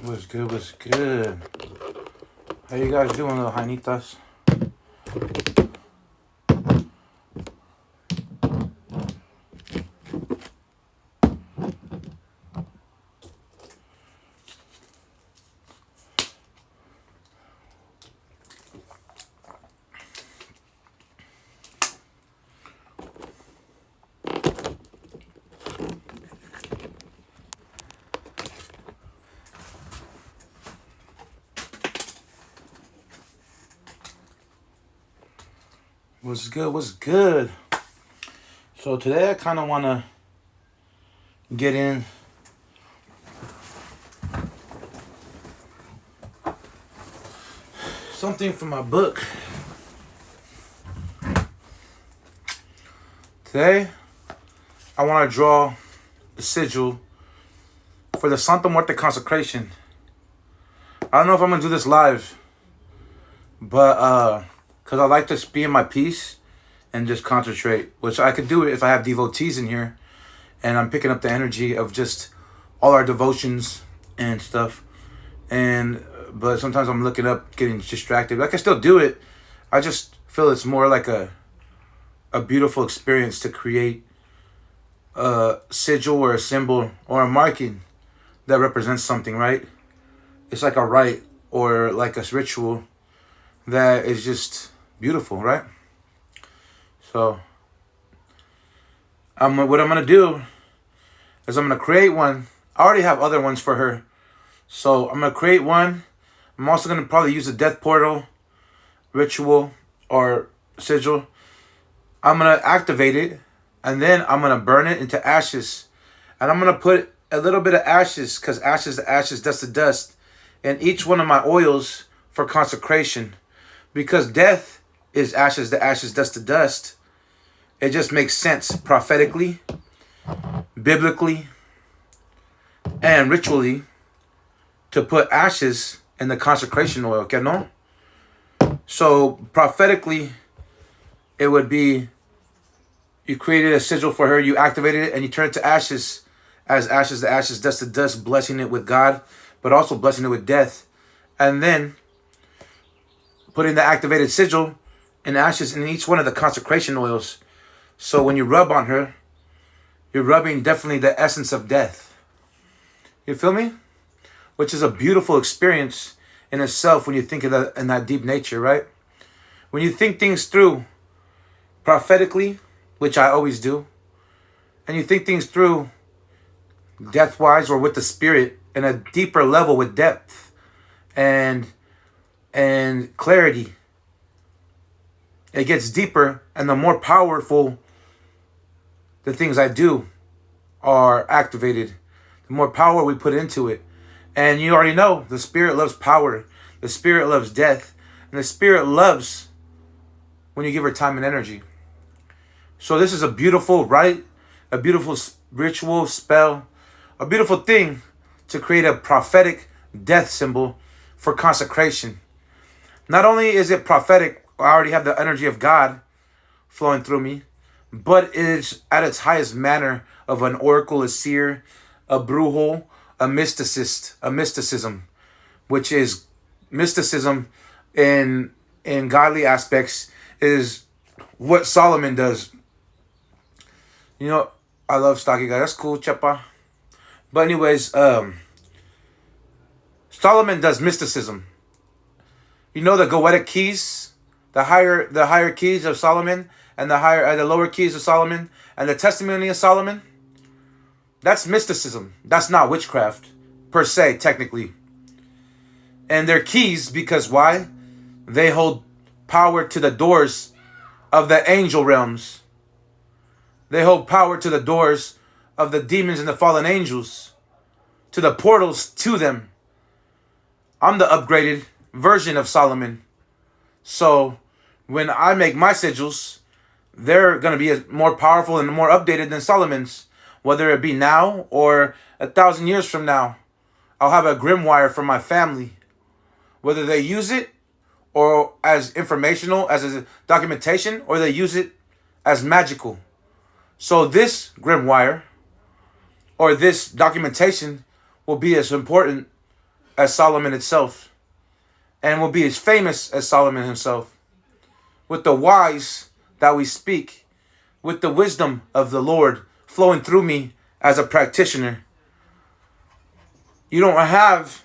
What's good? What's good? How you guys doing, little Jainitas? What's good? What's good? So today I kind of want to get in something from my book. Today I want to draw a sigil for the Santa Muerte consecration. I don't know if I'm going to do this live, but because I like to be in my peace and just concentrate, which I could do it if I have devotees in here and I'm picking up the energy of just all our devotions and stuff. But sometimes I'm looking up, getting distracted. I can still do it. I just feel it's more like a beautiful experience to create a sigil or a symbol or a marking that represents something, right? It's like a rite or like a ritual that is just beautiful, right? So what I'm going to do is I'm going to create one. I already have other ones for her. So I'm going to create one. I'm also going to probably use a death portal ritual or sigil. I'm going to activate it, and then I'm going to burn it into ashes. And I'm going to put a little bit of ashes, because ashes to ashes, dust to dust, in each one of my oils for consecration. Because death is ashes to ashes, dust to dust. It just makes sense prophetically, biblically, and ritually to put ashes in the consecration oil, okay, no? So prophetically, it would be you created a sigil for her, you activated it, and you turn it to ashes, as ashes to ashes, dust to dust, blessing it with God, but also blessing it with death. And then putting the activated sigil and ashes in each one of the consecration oils. So when you rub on her, you're rubbing definitely the essence of death. You feel me? Which is a beautiful experience in itself when you think of that in that deep nature, right? When you think things through prophetically, which I always do, and you think things through death-wise or with the spirit in a deeper level with depth and clarity, it gets deeper, and the more powerful the things I do are activated, the more power we put into it. And you already know, the spirit loves power, the spirit loves death, and the spirit loves when you give her time and energy. So this is a beautiful rite, a beautiful ritual spell, a beautiful thing to create a prophetic death symbol for consecration. Not only is it prophetic, I already have the energy of God flowing through me, but it is at its highest manner of an oracle, a seer, a brujo, a mysticist, a mysticism, which is mysticism in godly aspects is what Solomon does. You know, I love stocky guy. That's cool, Chepa. But anyways, Solomon does mysticism. You know the Goetic keys, the higher keys of Solomon, and the lower keys of Solomon, and the testimony of Solomon. That's mysticism. That's not witchcraft, per se, technically. And they're keys because why? They hold power to the doors of the angel realms. They hold power to the doors of the demons and the fallen angels, to the portals to them. I'm the upgraded version of Solomon. So when I make my sigils, they're going to be more powerful and more updated than Solomon's. Whether it be now or 1,000 years from now, I'll have a grimoire for my family. Whether they use it or as informational, as a documentation, or they use it as magical. So this grimoire or this documentation will be as important as Solomon itself, and will be as famous as Solomon himself. With the wise that we speak, with the wisdom of the Lord flowing through me as a practitioner. You don't have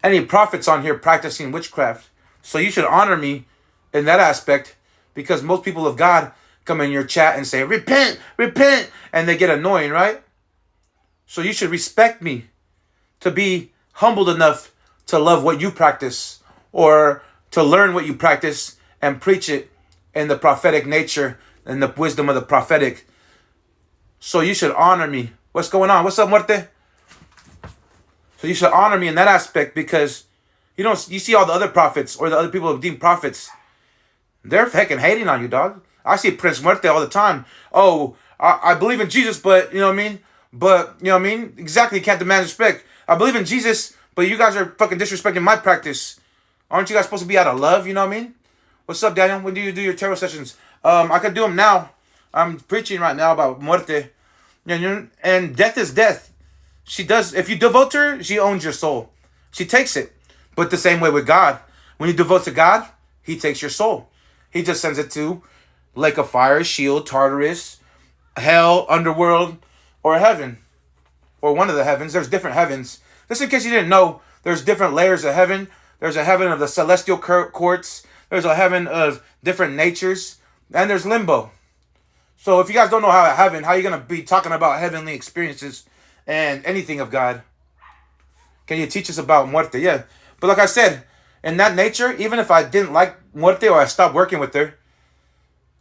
any prophets on here practicing witchcraft. So you should honor me in that aspect, because most people of God come in your chat and say, repent, repent, and they get annoying, right? So you should respect me to be humbled enough to love what you practice, or to learn what you practice and preach it in the prophetic nature and the wisdom of the prophetic. So you should honor me. What's going on? What's up, Muerte? So you should honor me in that aspect, because you see all the other prophets or the other people who deem prophets, they're fucking hating on you, dog. I see Prince Muerte all the time. Oh, I believe in Jesus, but you know what I mean? But you know what I mean? Exactly, you can't demand respect. I believe in Jesus, but you guys are fucking disrespecting my practice. Aren't you guys supposed to be out of love? You know what I mean? What's up, Daniel? When do you do your tarot sessions? I could do them now. I'm preaching right now about Muerte. And death is death. She does, if you devote to her, she owns your soul. She takes it. But the same way with God. When you devote to God, he takes your soul. He just sends it to Lake of Fire, Sheol, Tartarus, Hell, Underworld, or Heaven. Or one of the heavens. There's different heavens. Just in case you didn't know, there's different layers of heaven. There's a heaven of the celestial courts. There's a heaven of different natures. And there's limbo. So if you guys don't know how heaven, how are you going to be talking about heavenly experiences and anything of God? Can you teach us about Muerte? Yeah. But like I said, in that nature, even if I didn't like Muerte or I stopped working with her,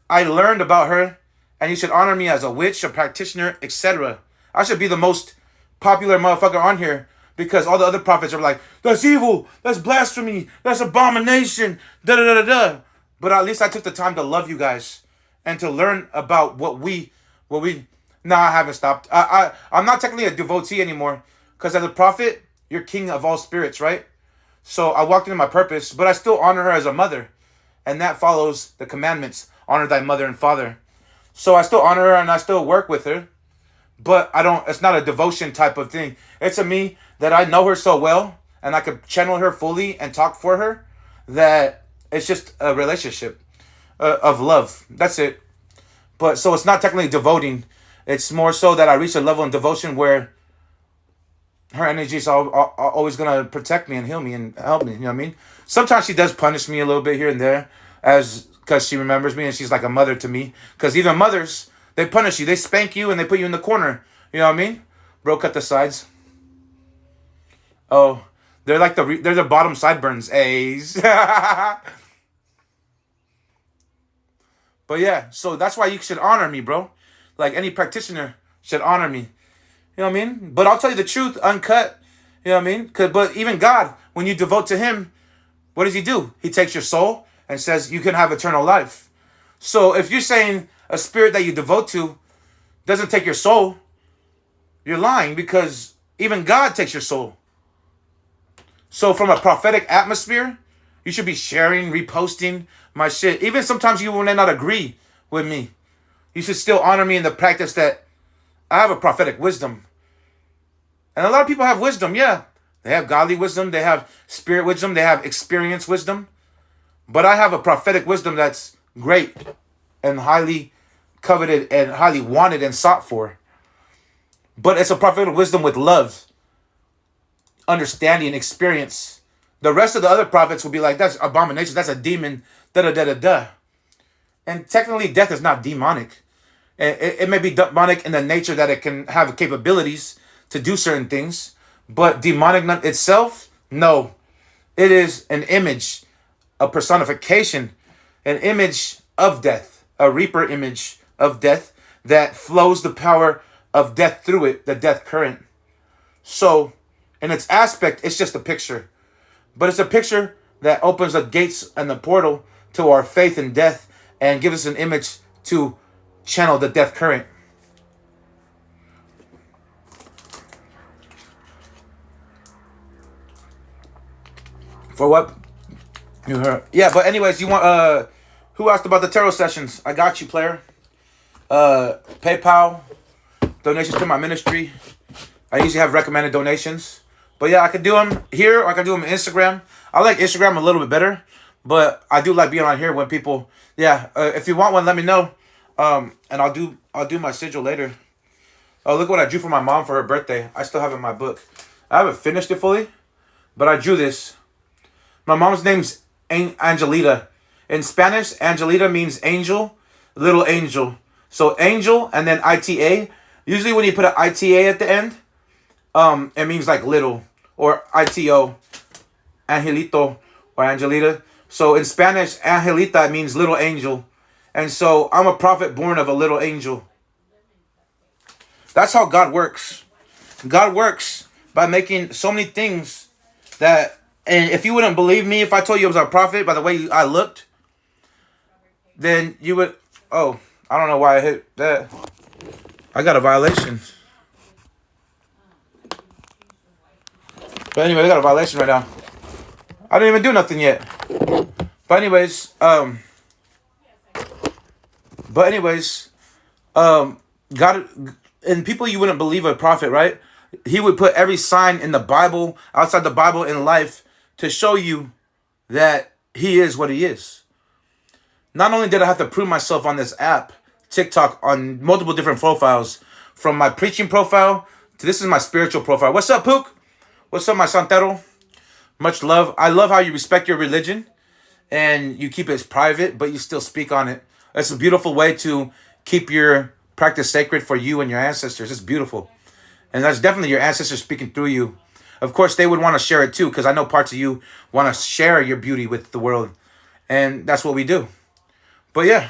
I learned about her, and you should honor me as a witch, a practitioner, etc. I should be the most popular motherfucker on here, because all the other prophets are like, that's evil, that's blasphemy, that's abomination, da-da-da-da-da. But at least I took the time to love you guys and to learn about what we. Nah, I haven't stopped. I'm not technically a devotee anymore, because as a prophet, you're king of all spirits, right? So I walked into my purpose, but I still honor her as a mother, and that follows the commandments. Honor thy mother and father. So I still honor her and I still work with her, but it's not a devotion type of thing. It's a me that I know her so well and I could channel her fully and talk for her, that it's just a relationship of love. That's it. But so it's not technically devoting. It's more so that I reach a level in devotion where her energy is always going to protect me and heal me and help me. You know what I mean? Sometimes she does punish me a little bit here and there, because she remembers me and she's like a mother to me. Because even mothers, they punish you. They spank you and they put you in the corner. You know what I mean? Bro, cut the sides. Oh, they're like they're the bottom sideburns. A's. But yeah, so that's why you should honor me, bro. Like any practitioner should honor me. You know what I mean? But I'll tell you the truth, uncut. You know what I mean? But even God, when you devote to him, what does he do? He takes your soul and says you can have eternal life. So if you're saying a spirit that you devote to doesn't take your soul, you're lying, because even God takes your soul. So from a prophetic atmosphere, you should be sharing, reposting my shit. Even sometimes you may not agree with me. You should still honor me in the practice that I have a prophetic wisdom. And a lot of people have wisdom, yeah. They have godly wisdom, they have spirit wisdom, they have experience wisdom. But I have a prophetic wisdom that's great and highly coveted and highly wanted and sought for. But it's a prophetic wisdom with love, understanding, experience. The rest of the other prophets will be like, that's abomination, that's a demon, da-da-da-da-da. And technically, death is not demonic. It may be demonic in the nature that it can have capabilities to do certain things. But demonic itself, no. It is an image, a personification, an image of death, a reaper image of death that flows the power of death through it, the death current. So, in its aspect, it's just a picture. But it's a picture that opens the gates and the portal to our faith in death and gives us an image to channel the death current. For what? You heard? Yeah, but anyways, you want who asked about the tarot sessions? I got you, player. PayPal, donations to my ministry. I usually have recommended donations. But yeah, I could do them here, or I could do them on Instagram. I like Instagram a little bit better, but I do like being on here when people. Yeah, if you want one, let me know, and I'll do my sigil later. Oh, look what I drew for my mom for her birthday. I still have it in my book. I haven't finished it fully, but I drew this. My mom's name's Angelita. In Spanish, Angelita means angel, little angel. So angel and then ITA. Usually when you put an ITA at the end, it means like little, or ITO, Angelito or Angelita. So in Spanish, Angelita means little angel. And so I'm a prophet born of a little angel. That's how God works. God works by making so many things that, and if you wouldn't believe me if I told you I was a prophet by the way I looked, then you would, oh, I don't know why I hit that. I got a violation. But anyway, I got a violation right now. I didn't even do nothing yet. But anyways, God, and people you wouldn't believe a prophet, right? He would put every sign in the Bible, outside the Bible, in life to show you that he is what he is. Not only did I have to prove myself on this app, TikTok, on multiple different profiles, from my preaching profile to this is my spiritual profile. What's up, Pook? What's up, my Santero? Much love. I love how you respect your religion and you keep it private, but you still speak on it. It's a beautiful way to keep your practice sacred for you and your ancestors. It's beautiful. And that's definitely your ancestors speaking through you. Of course, they would want to share it too, because I know parts of you want to share your beauty with the world. And that's what we do. But yeah,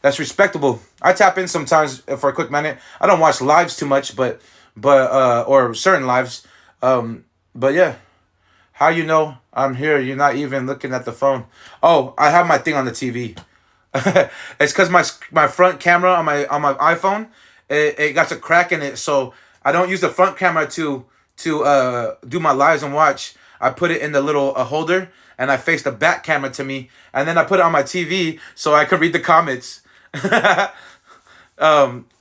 that's respectable. I tap in sometimes for a quick minute. I don't watch lives too much, but or certain lives. But yeah. How you know I'm here? You're not even looking at the phone. Oh, I have my thing on the TV. It's because my front camera on my iPhone, it got a crack in it, so I don't use the front camera to do my lives and watch. I put it in the little holder, and I face the back camera to me, and then I put it on my TV so I could read the comments.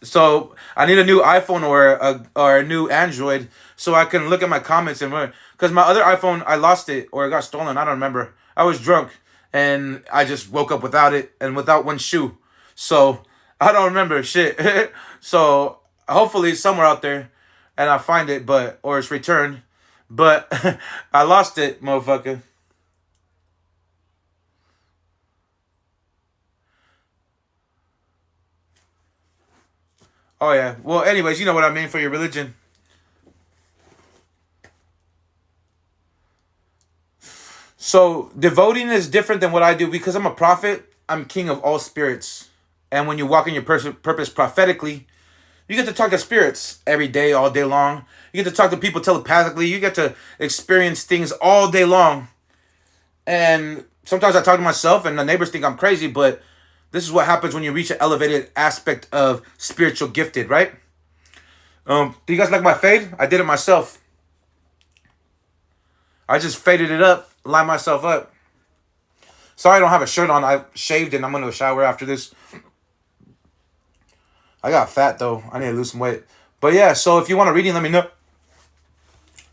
So I need a new iPhone or a new Android so I can look at my comments and run. Because my other iPhone, I lost it or it got stolen. I don't remember. I was drunk and I just woke up without it and without one shoe. So I don't remember shit. So hopefully it's somewhere out there and I find it, or it's returned. But I lost it, motherfucker. Oh yeah. Well, anyways, you know what I mean for your religion. So devoting is different than what I do because I'm a prophet. I'm king of all spirits. And when you walk in your purpose prophetically, you get to talk to spirits every day, all day long. You get to talk to people telepathically. You get to experience things all day long. And sometimes I talk to myself and the neighbors think I'm crazy, but this is what happens when you reach an elevated aspect of spiritual gifted, right? Do you guys like my fade? I did it myself. I just faded it up, lined myself up. Sorry I don't have a shirt on. I shaved and I'm going to shower after this. I got fat though. I need to lose some weight. But yeah, so if you want a reading, let me know.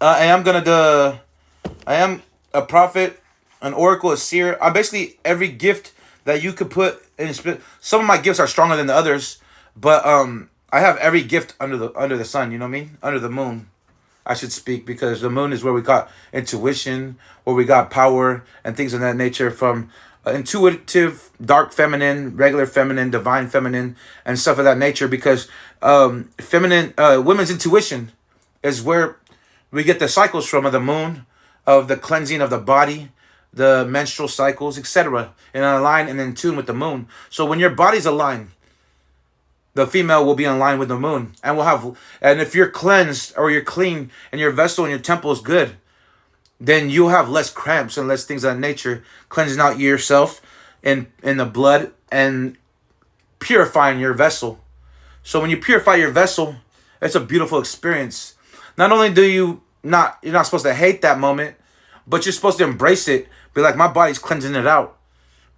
I am a prophet, an oracle, a seer. I'm basically every gift that you could put in spirit. Some of my gifts are stronger than the others, but I have every gift under the sun, you know what I mean? Under the moon. I should speak because the moon is where we got intuition, where we got power and things of that nature, from intuitive, dark feminine, regular feminine, divine feminine, and stuff of that nature. Because women's intuition is where we get the cycles from, of the moon, of the cleansing of the body, the menstrual cycles, etc. And align and in tune with the moon. So when your body's aligned, the female will be in line with the moon, and if you're cleansed or you're clean and your vessel and your temple is good, then you'll have less cramps and less things of that nature, cleansing out yourself in the blood and purifying your vessel. So when you purify your vessel, it's a beautiful experience. Not only you're not supposed to hate that moment, but you're supposed to embrace it. Be like, my body's cleansing it out.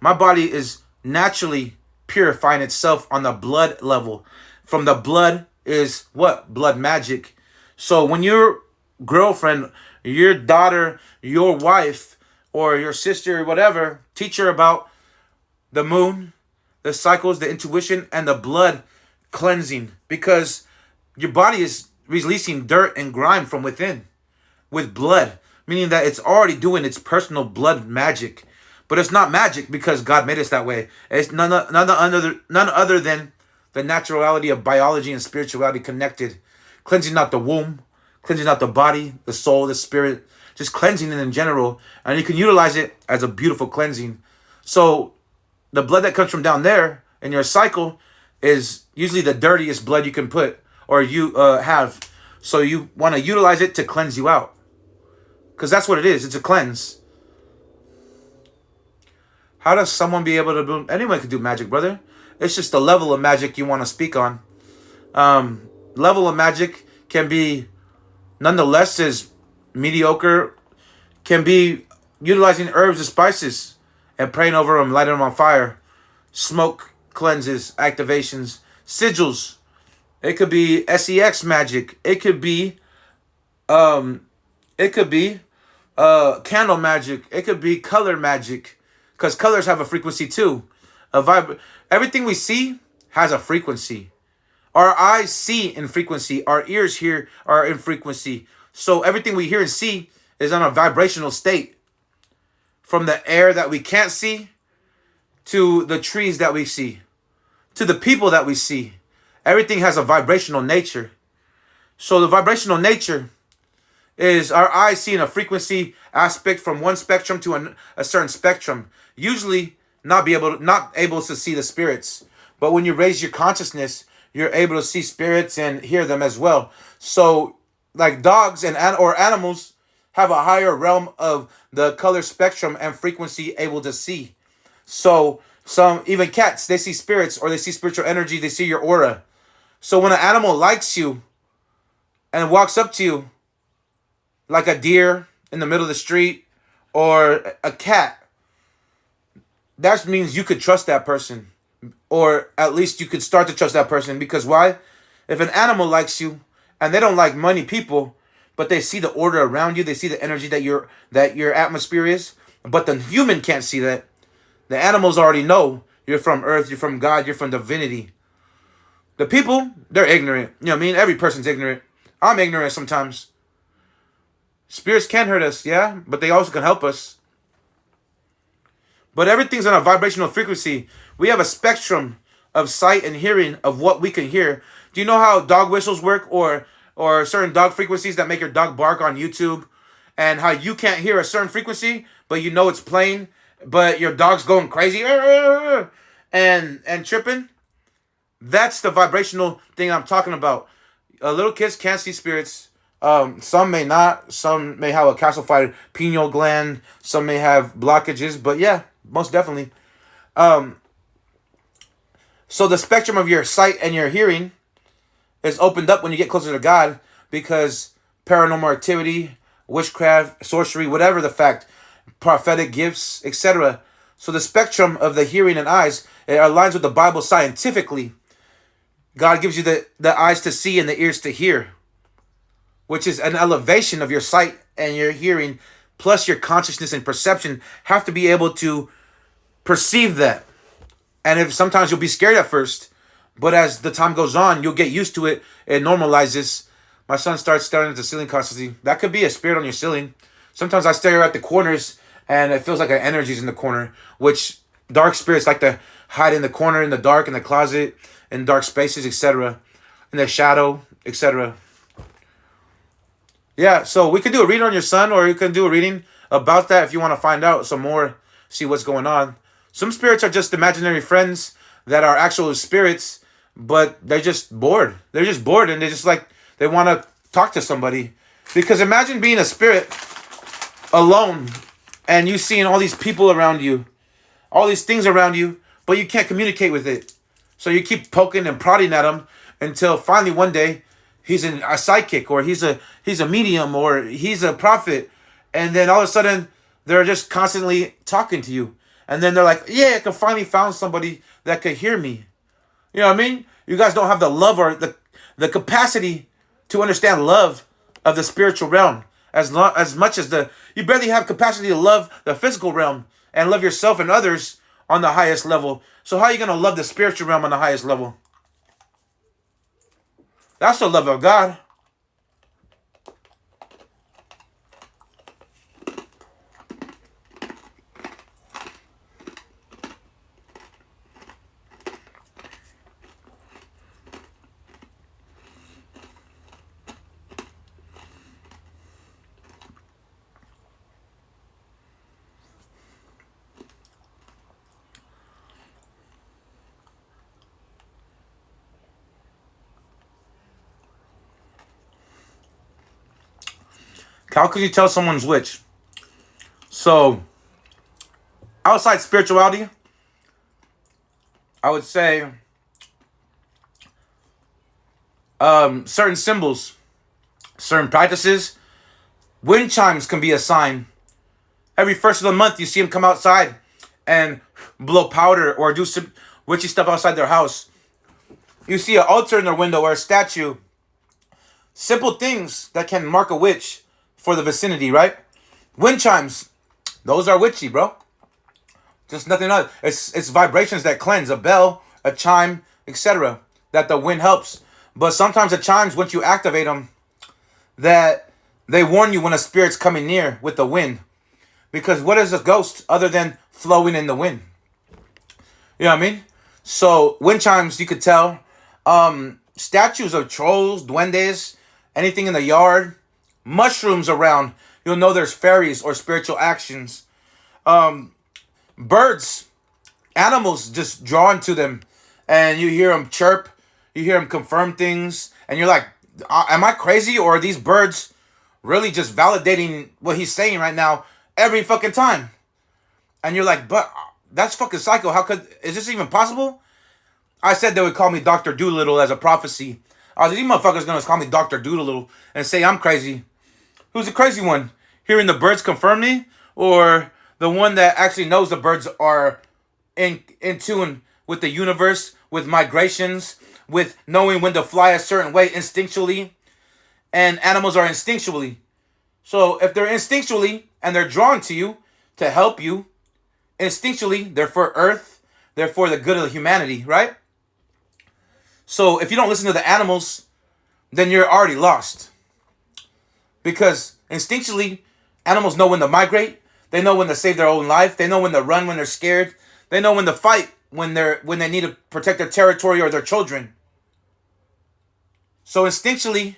My body is naturally purifying itself on the blood level. From the blood is what? Blood magic. So when you're girlfriend, your daughter, your wife, or your sister, or whatever, teach her about the moon, the cycles, the intuition, and the blood cleansing. Because your body is releasing dirt and grime from within with blood, meaning that it's already doing its personal blood magic. But it's not magic because God made us that way. It's none other than the naturality of biology and spirituality connected. Cleansing out the womb, cleansing out the body, the soul, the spirit, just cleansing it in general. And you can utilize it as a beautiful cleansing. So the blood that comes from down there in your cycle is usually the dirtiest blood you can put or you have. So you want to utilize it to cleanse you out. Because that's what it is. It's a cleanse. How does someone be able to do... Anyone can do magic, brother. It's just the level of magic you want to speak on. Level of magic can be nonetheless as mediocre. Can be utilizing herbs and spices and praying over them, lighting them on fire. Smoke cleanses, activations, sigils. It could be sex magic. It could be candle magic. It could be color magic, because colors have a frequency too. Everything we see has a frequency. Our eyes see in frequency. Our ears hear are in frequency. So everything we hear and see is on a vibrational state. From the air that we can't see, to the trees that we see, to the people that we see. Everything has a vibrational nature. So the vibrational nature is our eyes seeing a frequency aspect from one spectrum to a certain spectrum. Usually not able to see the spirits. But when you raise your consciousness, you're able to see spirits and hear them as well. So like dogs or animals have a higher realm of the color spectrum and frequency able to see. So some, even cats, they see spirits or they see spiritual energy, they see your aura. So when an animal likes you and walks up to you, like a deer in the middle of the street or a cat, that means you could trust that person. Or at least you could start to trust that person. Because why? If an animal likes you and they don't like many people, but they see the order around you, they see the energy that your atmosphere is, but the human can't see that. The animals already know you're from earth, you're from God, you're from divinity. The people, they're ignorant. You know what I mean? Every person's ignorant. I'm ignorant sometimes. Spirits can hurt us, yeah, but they also can help us. But everything's on a vibrational frequency. We have a spectrum of sight and hearing of what we can hear. Do you know how dog whistles work, or certain dog frequencies that make your dog bark on YouTube, and how you can't hear a certain frequency, but you know it's playing, but your dog's going crazy and tripping? That's the vibrational thing I'm talking about. Little kids can't see spirits. Some may not. Some may have a calcified pineal gland. Some may have blockages. But yeah, most definitely. So the spectrum of your sight and your hearing is opened up when you get closer to God, because paranormal activity, witchcraft, sorcery, whatever the fact, prophetic gifts, etc. So the spectrum of the hearing and eyes, it aligns with the Bible scientifically. God gives you the eyes to see and the ears to hear, which is an elevation of your sight and your hearing, plus your consciousness and perception have to be able to perceive that. And if sometimes you'll be scared at first, but as the time goes on, you'll get used to it. It normalizes. My son starts staring at the ceiling constantly. That could be a spirit on your ceiling. Sometimes I stare at the corners and it feels like an energy's in the corner, which dark spirits like to hide in the corner, in the dark, in the closet, in dark spaces, etc., in the shadow, etc. Yeah, so we could do a reading on your son, or you can do a reading about that if you want to find out some more, see what's going on. Some spirits are just imaginary friends that are actual spirits, but they're just bored. They're just bored, and they want to talk to somebody. Because imagine being a spirit alone and you seeing all these people around you, all these things around you, but you can't communicate with it. So you keep poking and prodding at him until finally one day he's a psychic, or he's a medium, or he's a prophet. And then all of a sudden they're just constantly talking to you. And then they're like, yeah, I can finally found somebody that could hear me. You know what I mean? You guys don't have the love or the capacity to understand love of the spiritual realm. As much as you barely have capacity to love the physical realm and love yourself and others on the highest level. So how are you going to love the spiritual realm on the highest level? That's the love of God. How could you tell someone's which? So, outside spirituality, I would say certain symbols, certain practices. Wind chimes can be a sign. Every first of the month, you see them come outside and blow powder or do some witchy stuff outside their house. You see an altar in their window or a statue. Simple things that can mark a witch for the vicinity, right? Wind chimes, those are witchy, bro. Just nothing else. It's vibrations that cleanse. A bell, a chime, etc. That the wind helps. But sometimes the chimes, once you activate them, that they warn you when a spirit's coming near with the wind. Because what is a ghost other than flowing in the wind? You know what I mean? So wind chimes, you could tell. Statues of trolls, duendes, anything in the yard, mushrooms around, you'll know there's fairies or spiritual actions. Birds, animals just drawn to them, and you hear them chirp, you hear them confirm things, and you're like, am I crazy, or are these birds really just validating what he's saying right now every fucking time? And you're like, but that's fucking psycho. Is this even possible? I said they would call me Dr. Doolittle as a prophecy. I was like, these motherfuckers gonna call me Dr. Doolittle and say I'm crazy. Who's the crazy one? Hearing the birds confirm me, or the one that actually knows the birds are in tune with the universe, with migrations, with knowing when to fly a certain way instinctually, and animals are instinctually. So if they're instinctually and they're drawn to you to help you, instinctually they're for Earth, they're for the good of humanity, right? So if you don't listen to the animals, then you're already lost. Because instinctually, animals know when to migrate. They know when to save their own life. They know when to run when they're scared. They know when to fight when they need to protect their territory or their children. So instinctually,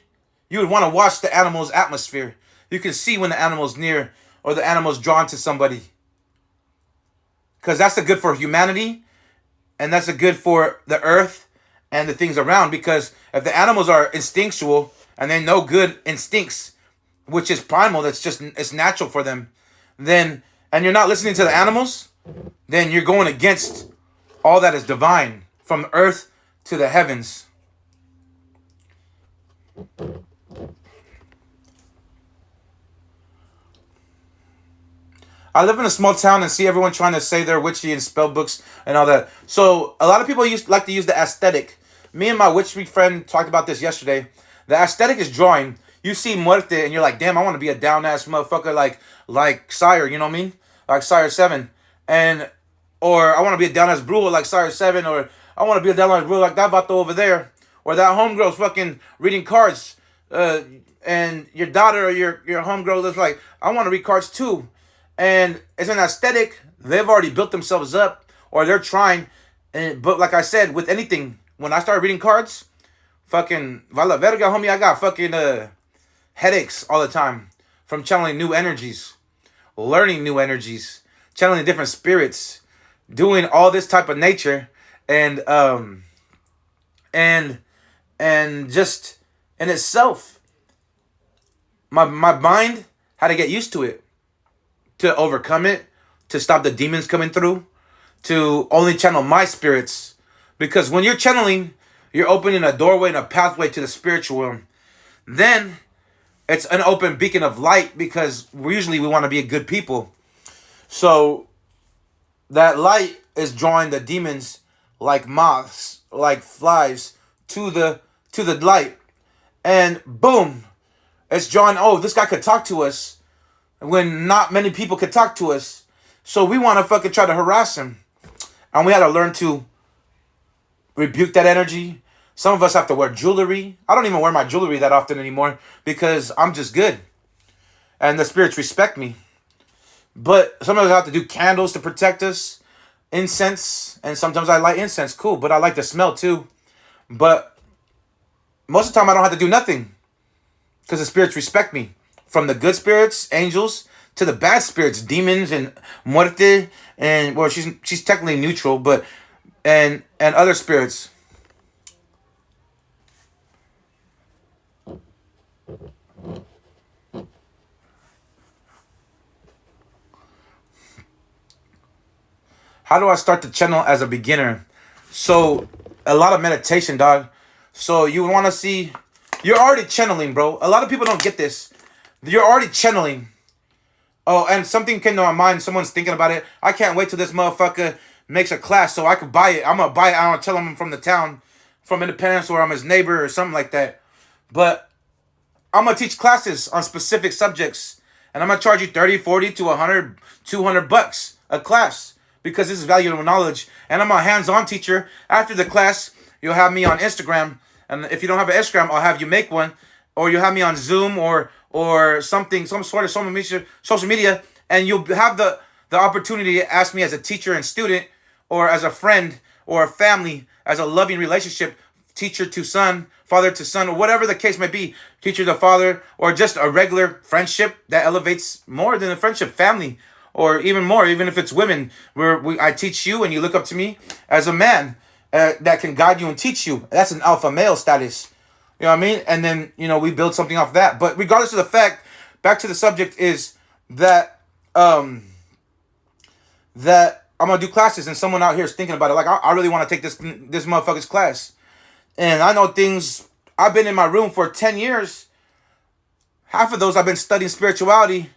you would want to watch the animal's atmosphere. You can see when the animal's near or the animal's drawn to somebody. Because that's the good for humanity, and that's the good for the earth and the things around. Because if the animals are instinctual and they know good instincts, which is primal, it's natural for them, then, and you're not listening to the animals, then you're going against all that is divine, from earth to the heavens. I live in a small town and see everyone trying to say they're witchy and spell books and all that. So a lot of people like to use the aesthetic. Me and my witchy friend talked about this yesterday. The aesthetic is drawing. You see Muerte and you're like, damn, I want to be a down-ass motherfucker like Sire, you know what I mean? Like Sire 7. Or I want to be a down-ass brewer like Sire 7, or I want to be a down-ass brewer like that vato over there. Or that homegirl's fucking reading cards. And your daughter or your homegirl is like, I want to read cards too. And it's an aesthetic. They've already built themselves up, or they're trying. But like I said, with anything, when I started reading cards, fucking Vala Verga, homie, I got fucking headaches all the time from channeling new energies, learning new energies, channeling different spirits, doing all this type of nature, and just in itself, my mind had to get used to it, to overcome it, to stop the demons coming through, to only channel my spirits. Because when you're channeling, you're opening a doorway and a pathway to the spiritual realm. Then it's an open beacon of light, because we want to be a good people. So that light is drawing the demons like moths, like flies to the light. And boom, It's John. Oh, this guy could talk to us when not many people could talk to us. So we want to fucking try to harass him. And we had to learn to rebuke that energy. Some of us have to wear jewelry. I don't even wear my jewelry that often anymore because I'm just good. And the spirits respect me. But some of us have to do candles to protect us. Incense. And sometimes I light incense. Cool. But I like the smell too. But most of the time I don't have to do nothing. Because the spirits respect me. From the good spirits, angels, to the bad spirits, demons and muerte. And, well, she's technically neutral, but, and other spirits. How do I start the channel as a beginner? So, a lot of meditation, dog. So, you want to see... You're already channeling, bro. A lot of people don't get this. You're already channeling. Oh, and something came to my mind. Someone's thinking about it. I can't wait till this motherfucker makes a class so I can buy it. I'm going to buy it. I don't tell him I'm from the town, from Independence, or I'm his neighbor or something like that. But I'm going to teach classes on specific subjects. And I'm going to charge you 30, 40 to 100, 200 bucks a class. Because this is valuable knowledge. And I'm a hands-on teacher. After the class, you'll have me on Instagram. And if you don't have an Instagram, I'll have you make one. Or you'll have me on Zoom or something, some sort of social media. And you'll have the opportunity to ask me as a teacher and student, or as a friend or a family, as a loving relationship, teacher to son, father to son, or whatever the case may be, teacher to father, or just a regular friendship that elevates more than a friendship, family. Or even more, even if it's women, where I teach you and you look up to me as a man that can guide you and teach you. That's an alpha male status. You know what I mean? And then, we build something off that. But regardless of the fact, back to the subject is that that I'm going to do classes, and someone out here is thinking about it. Like, I really want to take this motherfucker's class. And I know things. I've been in my room for 10 years. Half of those I've been studying spirituality.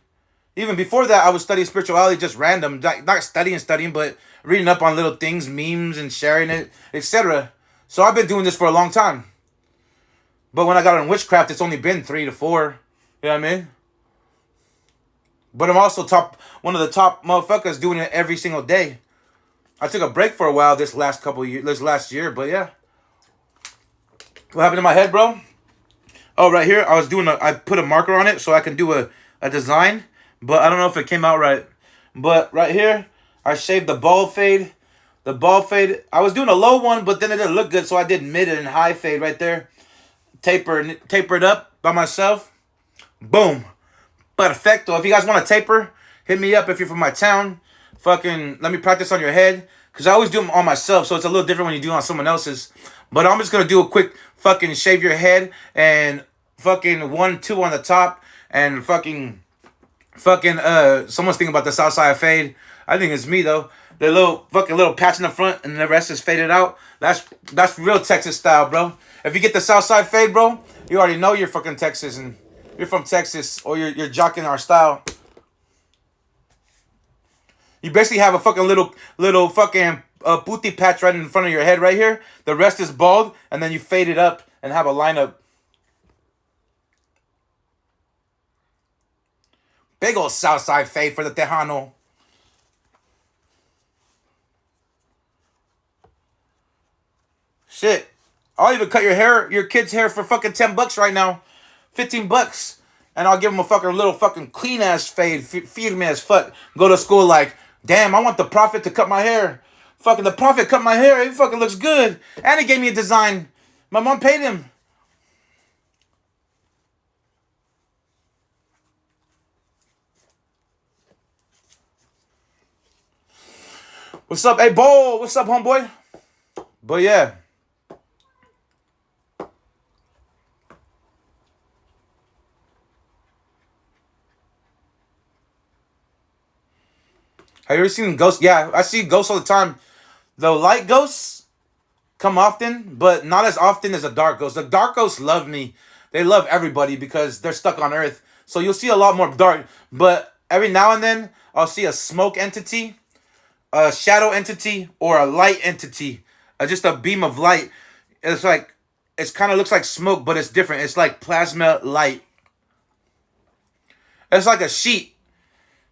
Even before that, I was studying spirituality just random. Not studying, but reading up on little things, memes, and sharing it, etc. So I've been doing this for a long time. But when I got on witchcraft, it's only been 3 to 4. You know what I mean? But I'm also one of the top motherfuckers doing it every single day. I took a break for a while this last year, but yeah. What happened to my head, bro? Oh, right here, I put a marker on it so I can do a design. But I don't know if it came out right. But right here, I shaved the bald fade. The bald fade, I was doing a low one, but then it didn't look good, so I did mid and high fade right there. Tapered up by myself. Boom. Perfecto. If you guys want to taper, hit me up if you're from my town. Fucking let me practice on your head. Because I always do them on myself, so it's a little different when you do it on someone else's. But I'm just going to do a quick fucking shave your head and fucking 1, 2 on the top and fucking someone's thinking about the south side fade. I think it's me though. The little patch in the front and the rest is faded out. That's real Texas style, bro. If you get the south side fade, bro, you already know you're fucking Texas and you're from Texas, or you're jocking our style. You basically have a fucking little fucking puti patch right in front of your head right here. The rest is bald, and then you fade it up and have a lineup. Big old Southside fade for the Tejano. Shit. I'll even cut your kid's hair for fucking $10 right now. $15. And I'll give him a fucking little fucking clean ass fade. Feed me as fuck. Go to school like, damn, I want the prophet to cut my hair. Fucking the prophet cut my hair. It fucking looks good. And he gave me a design. My mom paid him. What's up, hey, Bo? What's up, homeboy? But yeah. Have you ever seen ghosts? Yeah, I see ghosts all the time. The light ghosts come often, but not as often as the dark ghosts. The dark ghosts love me. They love everybody because they're stuck on Earth. So you'll see a lot more dark. But every now and then, I'll see a smoke entity, a shadow entity, or a light entity. Just a beam of light. It's kind of looks like smoke, but it's different. It's like plasma light. It's like a sheet.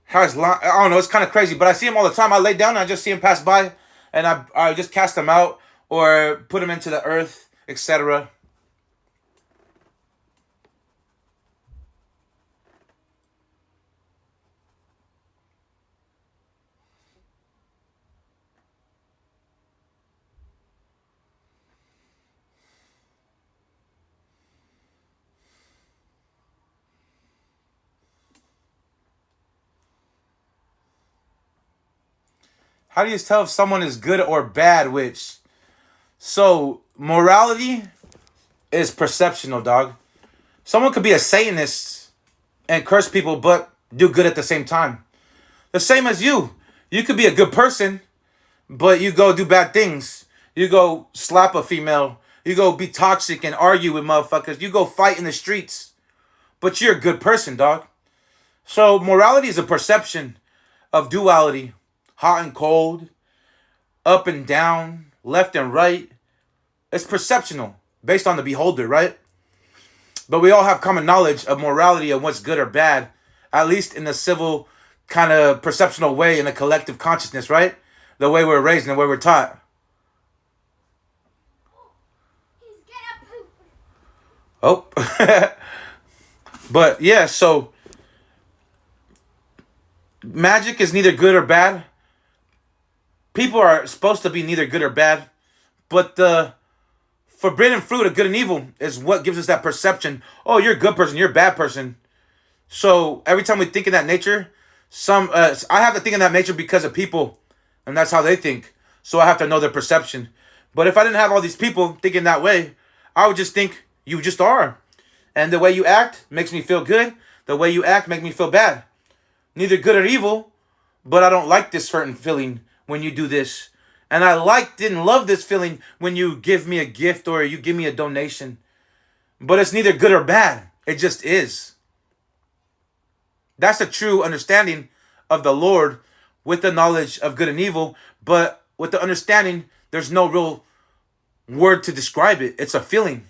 Has I don't know. It's kind of crazy, but I see them all the time. I lay down and I just see them pass by, and I just cast them out or put them into the earth, etc. How do you tell if someone is good or bad? Which so morality is perceptional, dog. Someone could be a Satanist and curse people, but do good at the same time. The same as you. You could be a good person, but you go do bad things. You go slap a female. You go be toxic and argue with motherfuckers. You go fight in the streets, but you're a good person, dog. So morality is a perception of duality, hot and cold, up and down, left and right. It's perceptional based on the beholder, right? But we all have common knowledge of morality and what's good or bad, at least in the civil kind of perceptional way in a collective consciousness, right? The way we're raised and the way we're taught. Oh. But yeah, so magic is neither good or bad. People are supposed to be neither good or bad, but the forbidden fruit of good and evil is what gives us that perception. Oh, you're a good person, you're a bad person. So every time we think in that nature, I have to think in that nature because of people, and that's how they think. So I have to know their perception. But if I didn't have all these people thinking that way, I would just think you just are. And the way you act makes me feel good. The way you act makes me feel bad. Neither good or evil, but I don't like this certain feeling when you do this. And I didn't love this feeling when you give me a gift or you give me a donation. But it's neither good or bad. It just is. That's a true understanding of the Lord with the knowledge of good and evil. But with the understanding, there's no real word to describe it. It's a feeling.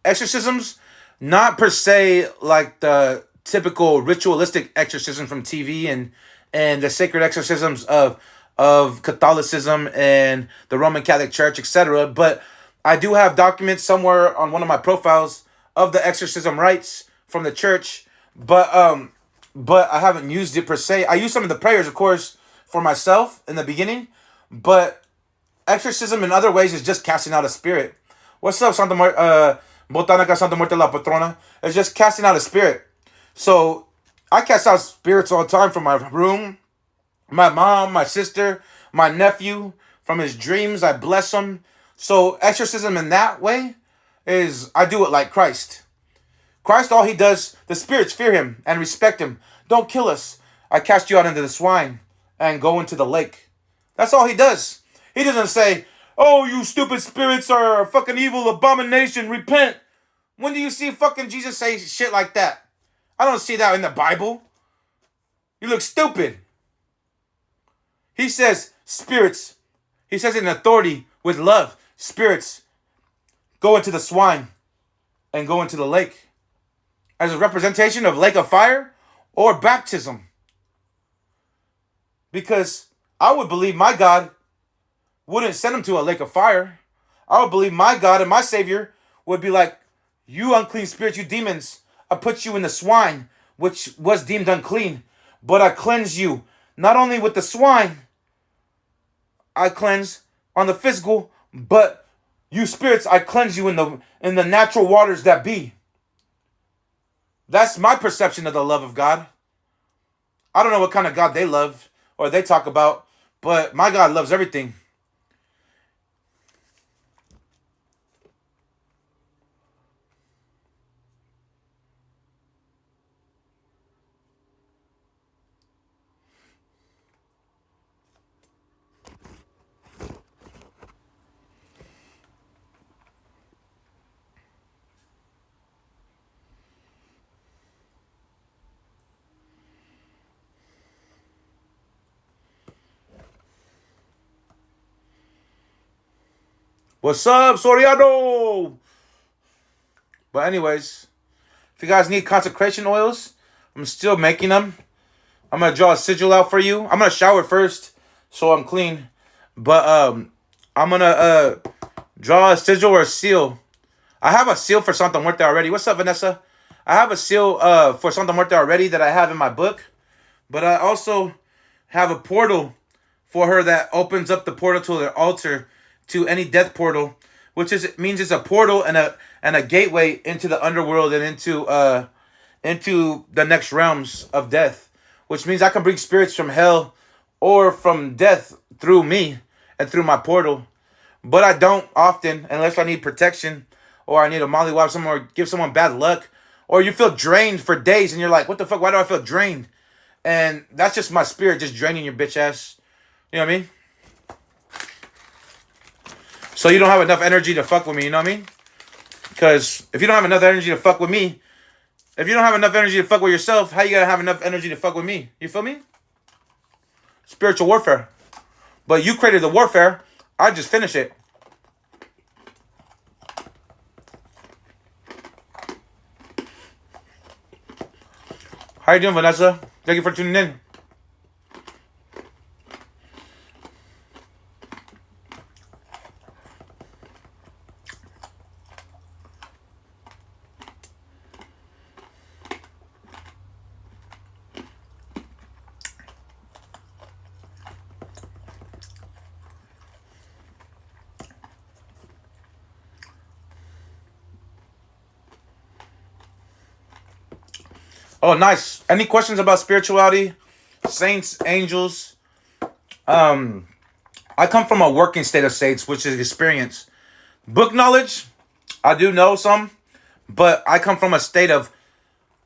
Exorcisms, not per se like the typical ritualistic exorcism from TV and the sacred exorcisms of Catholicism and the Roman Catholic Church, etc. But I do have documents somewhere on one of my profiles of the exorcism rites from the church, but I haven't used it per se. I use some of the prayers, of course, for myself in the beginning, but exorcism in other ways is just casting out a spirit. What's up, Botanica Santa Muerte la Patrona? It's just casting out a spirit. So I cast out spirits all the time from my room, my mom, my sister, my nephew, from his dreams. I bless him. So exorcism in that way is I do it like Christ. Christ, all he does, the spirits fear him and respect him. Don't kill us. I cast you out into the swine and go into the lake. That's all he does. He doesn't say, oh, you stupid spirits are a fucking evil abomination, repent. When do you see fucking Jesus say shit like that? I don't see that in the Bible. You look stupid. He says, spirits, he says it in authority with love. Spirits, go into the swine and go into the lake. As a representation of lake of fire or baptism. Because I would believe my God wouldn't send him to a lake of fire. I would believe my God and my Savior would be like, you unclean spirits, you demons, I put you in the swine, which was deemed unclean, but I cleanse you, not only with the swine, I cleanse on the physical, but you spirits, I cleanse you in the natural waters that be. That's my perception of the love of God. I don't know what kind of God they love or they talk about, but my God loves everything. What's up, Soriano? But anyways, if you guys need consecration oils, I'm still making them. I'm gonna draw a sigil out for you. I'm gonna shower first, so I'm clean. But I'm gonna draw a sigil or a seal. I have a seal for Santa Muerte already. What's up, Vanessa? I have a seal for Santa Muerte already that I have in my book. But I also have a portal for her that opens up the portal to the altar to any death portal, which means it's a portal and a gateway into the underworld and into the next realms of death, which means I can bring spirits from hell or from death through me and through my portal. But I don't often, unless I need protection or I need to mollywop someone or give someone bad luck, or you feel drained for days and you're like, what the fuck? Why do I feel drained? And that's just my spirit just draining your bitch ass. You know what I mean? So you don't have enough energy to fuck with me, you know what I mean? Because if you don't have enough energy to fuck with me, if you don't have enough energy to fuck with yourself, how you gonna have enough energy to fuck with me? You feel me? Spiritual warfare. But you created the warfare. I just finish it. How you doing, Vanessa? Thank you for tuning in. Oh, nice. Any questions about spirituality? Saints, angels? I come from a working state of saints, which is experience. Book knowledge, I do know some, but I come from a state of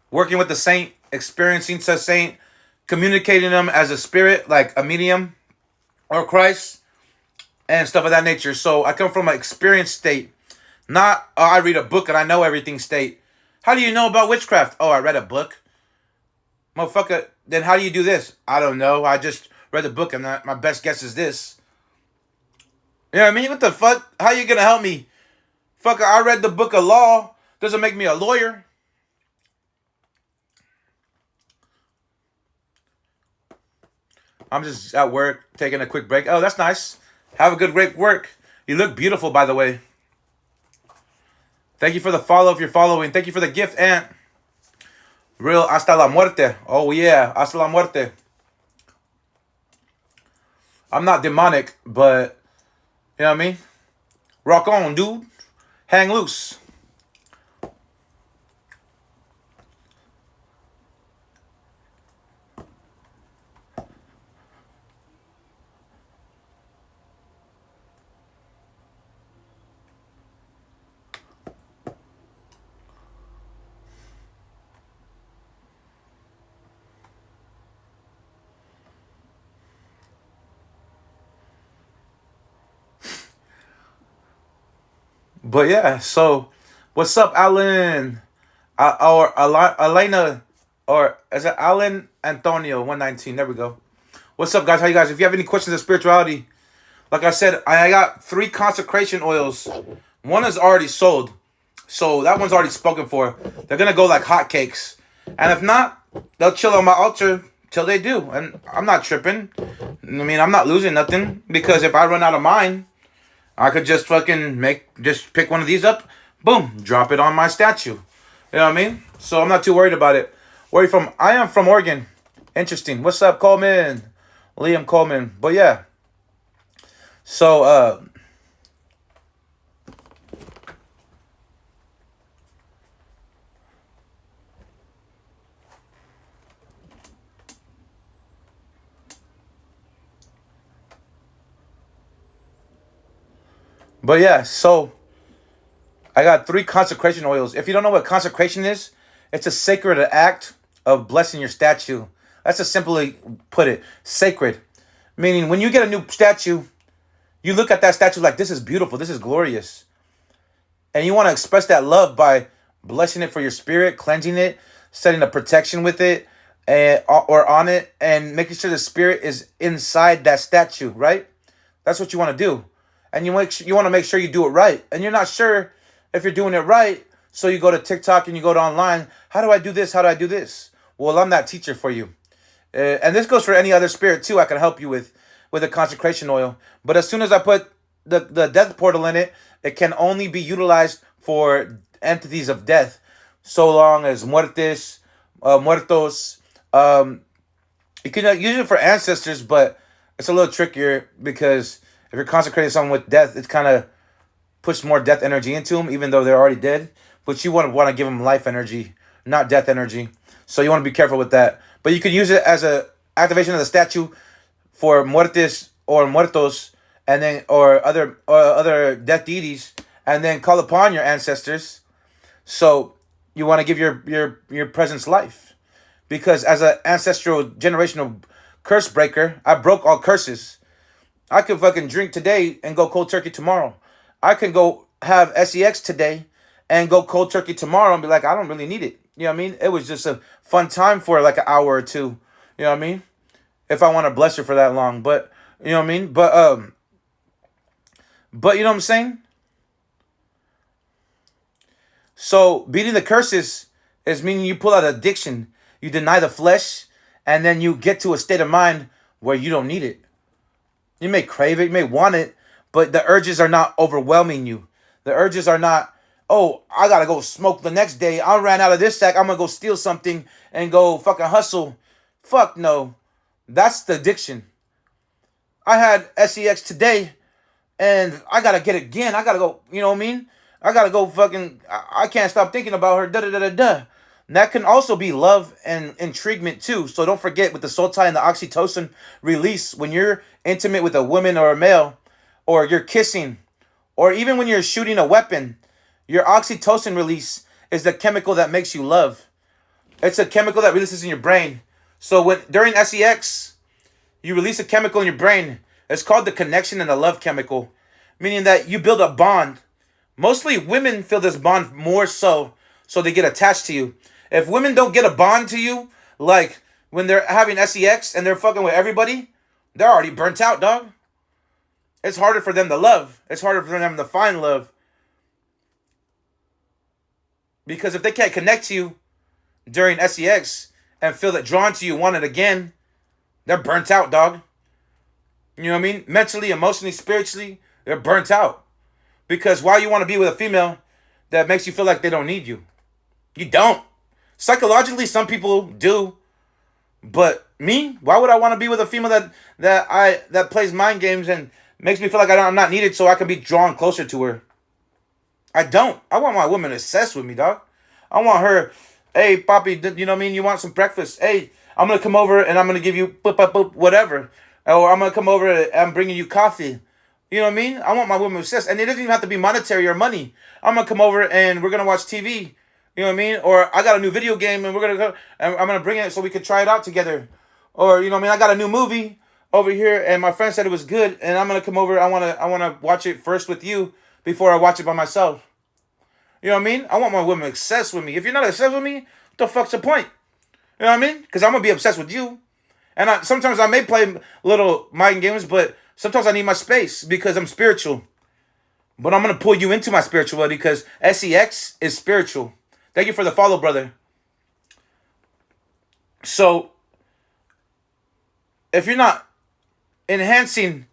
working with the saint, experiencing the saint, communicating them as a spirit, like a medium or Christ, and stuff of that nature. So I come from an experienced state, not I read a book and I know everything state. How do you know about witchcraft? Oh, I read a book. Motherfucker, then how do you do this? I don't know. I just read the book and my best guess is this. You know what I mean? What the fuck? How you gonna help me? Fucker, I read the book of law. Doesn't make me a lawyer. I'm just at work, taking a quick break. Oh, that's nice. Have a good great work. You look beautiful, by the way. Thank you for the follow if you're following. Thank you for the gift, Aunt. Real hasta la muerte. Oh, yeah. Hasta la muerte. I'm not demonic, but, you know what I mean? Rock on, dude. Hang loose. But yeah, so what's up, Alan? Or Elena, or is it Alan Antonio 119? There we go. What's up, guys? How you guys? If you have any questions of spirituality, like I said, I got 3 consecration oils. One is already sold, so that one's already spoken for. They're gonna go like hotcakes, and if not, they'll chill on my altar till they do. And I'm not tripping. I mean, I'm not losing nothing because if I run out of mine, I could just fucking just pick one of these up, boom, drop it on my statue. You know what I mean? So I'm not too worried about it. Where are you from? I am from Oregon. Interesting. What's up, Coleman? Liam Coleman. But yeah. So, but yeah, so I got 3 consecration oils. If you don't know what consecration is, it's a sacred act of blessing your statue. That's to simply put it. Sacred. Meaning when you get a new statue, you look at that statue like, this is beautiful, this is glorious. And you want to express that love by blessing it for your spirit, cleansing it, setting a protection with it, or on it, and making sure the spirit is inside that statue, right? That's what you want to do. and you want to make sure you do it right, and you're not sure if you're doing it right. So you go to TikTok and you go to online. How do I do this? How do I do this? Well, I'm that teacher for you. And this goes for any other spirit too. I can help you with a consecration oil. But as soon as I put the death portal in it, it can only be utilized for entities of death, so long as muertos. You can use it for ancestors, but it's a little trickier because if you're consecrating someone with death, it's kind of push more death energy into them, even though they're already dead. But you want to give them life energy, not death energy. So you want to be careful with that. But you could use it as a activation of the statue for muertes or muertos, and then or other death deities, and then call upon your ancestors. So you want to give your presence life, because as an ancestral generational curse breaker, I broke all curses. I could fucking drink today and go cold turkey tomorrow. I can go have sex today and go cold turkey tomorrow and be like, I don't really need it. You know what I mean? It was just a fun time for like an hour or two. You know what I mean? If I want to bless her for that long. But you know what I mean? But you know what I'm saying? So beating the curses is meaning you pull out addiction. You deny the flesh, and then you get to a state of mind where you don't need it. You may crave it, you may want it, but the urges are not overwhelming you. The urges are not, oh, I gotta go smoke the next day. I ran out of this sack. I'm gonna go steal something and go fucking hustle. Fuck no. That's the addiction. I had sex today and I gotta get it again. I gotta go, you know what I mean? I gotta go fucking, I can't stop thinking about her. Da da da da da. And that can also be love and intriguement too. So don't forget, with the soul tie and the oxytocin release, when you're intimate with a woman or a male, or you're kissing, or even when you're shooting a weapon, your oxytocin release is the chemical that makes you love. It's a chemical that releases in your brain. So when during sex, you release a chemical in your brain. It's called the connection and the love chemical, meaning that you build a bond. Mostly women feel this bond more so they get attached to you. If women don't get a bond to you, like when they're having sex and they're fucking with everybody, they're already burnt out, dog. It's harder for them to love. It's harder for them to find love. Because if they can't connect to you during sex and feel that drawn to you, want it again, they're burnt out, dog. You know what I mean? Mentally, emotionally, spiritually, they're burnt out. Because why you want to be with a female that makes you feel like they don't need you? You don't. Psychologically, some people do. But me, why would I want to be with a female that plays mind games and makes me feel like I'm not needed so I can be drawn closer to her? I don't. I want my woman obsessed with me, dog. I want her, hey, papi, you know what I mean? You want some breakfast? Hey, I'm going to come over and I'm going to give you boop, boop, boop, whatever. Or I'm going to come over and I'm bringing you coffee. You know what I mean? I want my woman obsessed. And it doesn't even have to be monetary or money. I'm going to come over and we're going to watch TV. You know what I mean? Or I got a new video game and we're going to go, and I'm going to bring it so we can try it out together. Or, you know what I mean? I got a new movie over here and my friend said it was good and I'm going to come over. I want to watch it first with you before I watch it by myself. You know what I mean? I want my woman obsessed with me. If you're not obsessed with me, what the fuck's the point? You know what I mean? Because I'm going to be obsessed with you. And sometimes I may play little mind games, but sometimes I need my space because I'm spiritual. But I'm going to pull you into my spirituality because sex is spiritual. Thank you for the follow, brother. So, if you're not enhancing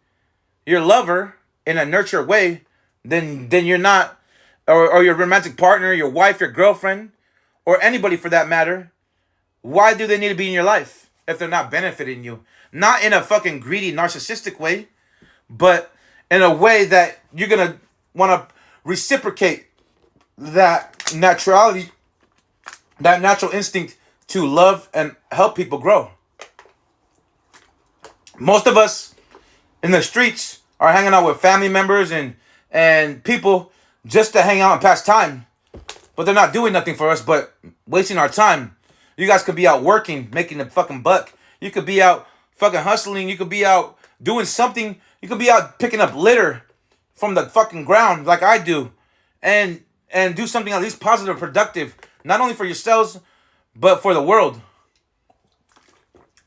your lover in a nurture way, then you're not, or your romantic partner, your wife, your girlfriend, or anybody for that matter, why do they need to be in your life if they're not benefiting you? Not in a fucking greedy, narcissistic way, but in a way that you're going to want to reciprocate that naturality, that natural instinct to love and help people grow. Most of us in the streets are hanging out with family members and people just to hang out and pass time. But they're not doing nothing for us but wasting our time. You guys could be out working, making a fucking buck. You could be out fucking hustling. You could be out doing something. You could be out picking up litter from the fucking ground like I do. And do something at least positive, productive. Not only for yourselves, but for the world.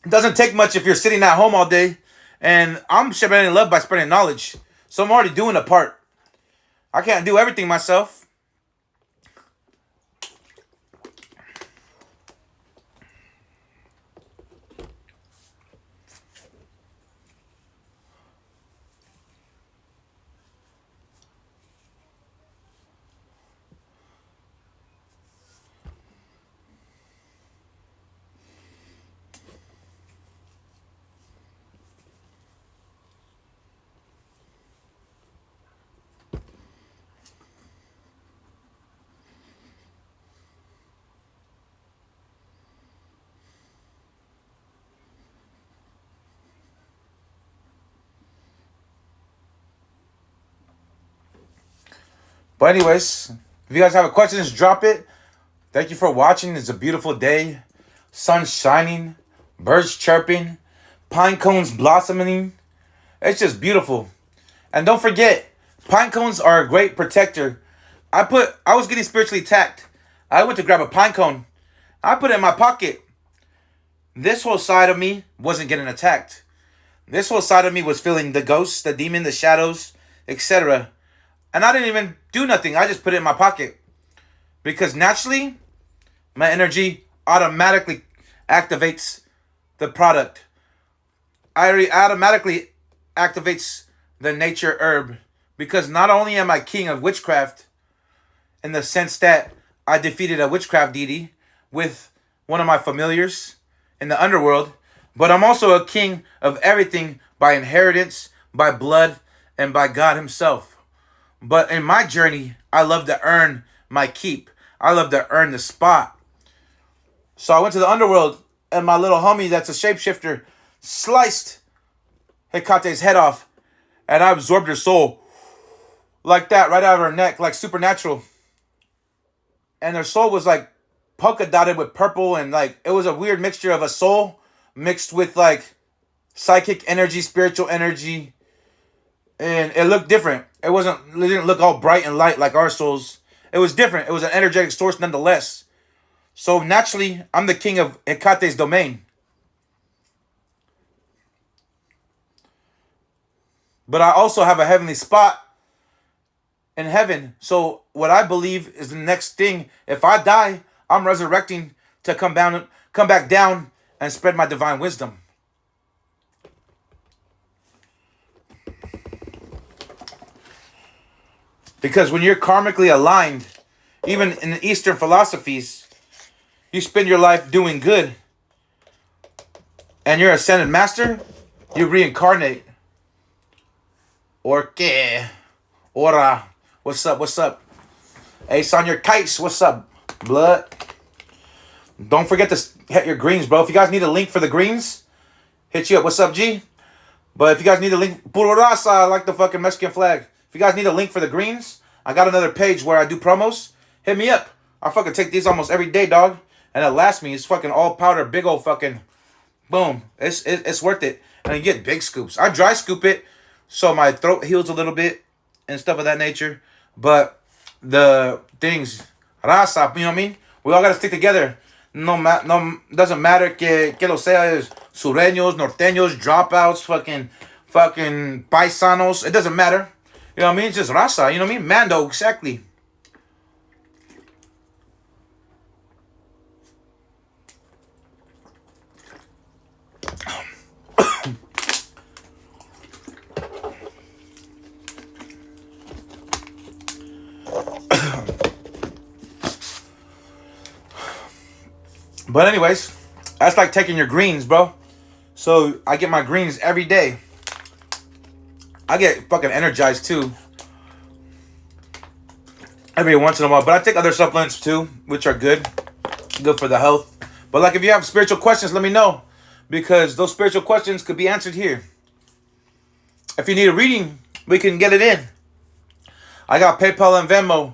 It doesn't take much if you're sitting at home all day. And I'm spreading love by spreading knowledge. So I'm already doing a part. I can't do everything myself. But anyways, if you guys have a question, just drop it. Thank you for watching. It's a beautiful day. Sun shining. Birds chirping. Pine cones blossoming. It's just beautiful. And don't forget, pine cones are a great protector. I was getting spiritually attacked. I went to grab a pine cone. I put it in my pocket. This whole side of me wasn't getting attacked. This whole side of me was feeling the ghosts, the demon, the shadows, etc. And I didn't even do nothing. I just put it in my pocket. Because naturally, my energy automatically activates the product. Automatically activates the nature herb. Because not only am I king of witchcraft, in the sense that I defeated a witchcraft deity with one of my familiars in the underworld, but I'm also a king of everything by inheritance, by blood, and by God himself. But in my journey, I love to earn my keep. I love to earn the spot. So I went to the underworld, and my little homie that's a shapeshifter sliced Hecate's head off, and I absorbed her soul like that, right out of her neck, like supernatural. And her soul was like polka dotted with purple, and like it was a weird mixture of a soul mixed with like psychic energy, spiritual energy, and it looked different. It didn't look all bright and light like our souls. It was different. It was an energetic source nonetheless. So naturally, I'm the king of Hecate's domain. But I also have a heavenly spot in heaven. So what I believe is the next thing. If I die, I'm resurrecting to come back down and spread my divine wisdom. Because when you're karmically aligned, even in the Eastern philosophies, you spend your life doing good. And you're ascended master, you reincarnate. Orque. Ora. What's up? What's up? Ace on your kites. What's up, blood? Don't forget to hit your greens, bro. If you guys need a link for the greens, hit you up. What's up, G? But if you guys need a link, puro raza, I like the fucking Mexican flag. If you guys need a link for the greens, I got another page where I do promos. Hit me up. I fucking take these almost every day, dog. And it lasts me. It's fucking all powder, big old fucking boom. It's worth it. And you get big scoops. I dry scoop it so my throat heals a little bit and stuff of that nature. But the things, raza, you know what I mean? We all gotta stick together. No, doesn't matter que lo sea is sureños, norteños, dropouts, fucking paisanos. It doesn't matter. You know what I mean? It's just raza. You know what I mean? Mando, exactly. But anyways, that's like taking your greens, bro. So I get my greens every day. I get fucking energized too. Every once in a while. But I take other supplements too, which are good. Good for the health. But like if you have spiritual questions, let me know. Because those spiritual questions could be answered here. If you need a reading, we can get it in. I got PayPal and Venmo.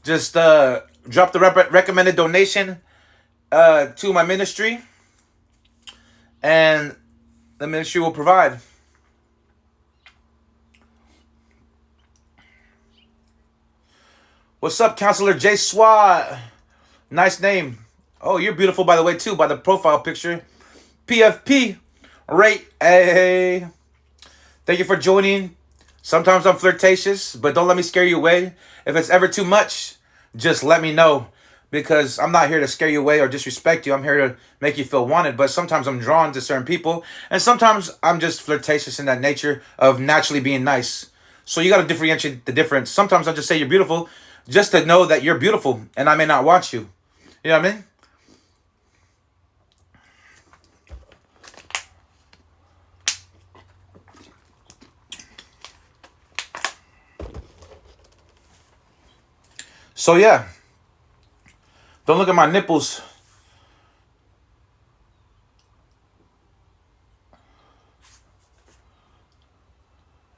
Just drop the recommended donation to my ministry, and the ministry will provide. What's up, Counselor J Swat? Nice name. Oh, you're beautiful, by the way, too, by the profile picture. PFP, rate. Hey. Thank you for joining. Sometimes I'm flirtatious, but don't let me scare you away. If it's ever too much, just let me know. Because I'm not here to scare you away or disrespect you. I'm here to make you feel wanted. But sometimes I'm drawn to certain people. And sometimes I'm just flirtatious in that nature of naturally being nice. So you got to differentiate the difference. Sometimes I just say you're beautiful just to know that you're beautiful. And I may not want you. You know what I mean? So yeah. Don't look at my nipples.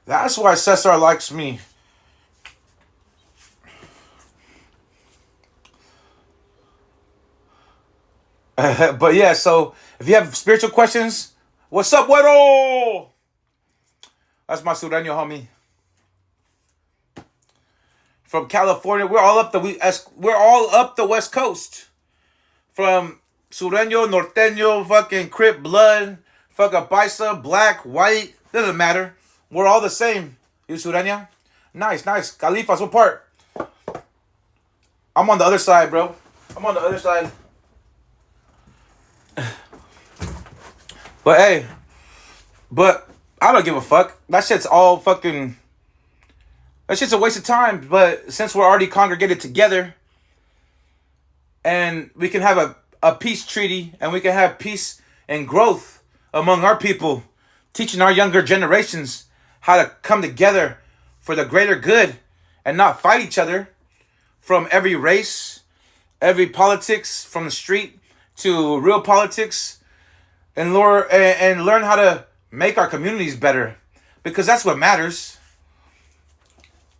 That's why Cesar likes me. But yeah, so if you have spiritual questions, what's up, Güero? That's my Sureño homie from California. We're all up the West Coast. From Sureño, Norteño, fucking Crip, Blood, fucking Paisa, Black, White, doesn't matter. We're all the same. You Sureña? Nice, nice. Califas, what part? I'm on the other side, bro. I'm on the other side. But hey, but I don't give a fuck. That shit's all fucking. That shit's a waste of time. But since we're already congregated together, and we can have a peace treaty, and we can have peace and growth among our people, teaching our younger generations how to come together for the greater good and not fight each other from every race, every politics, from the street to real politics, and learn how to make our communities better, because that's what matters.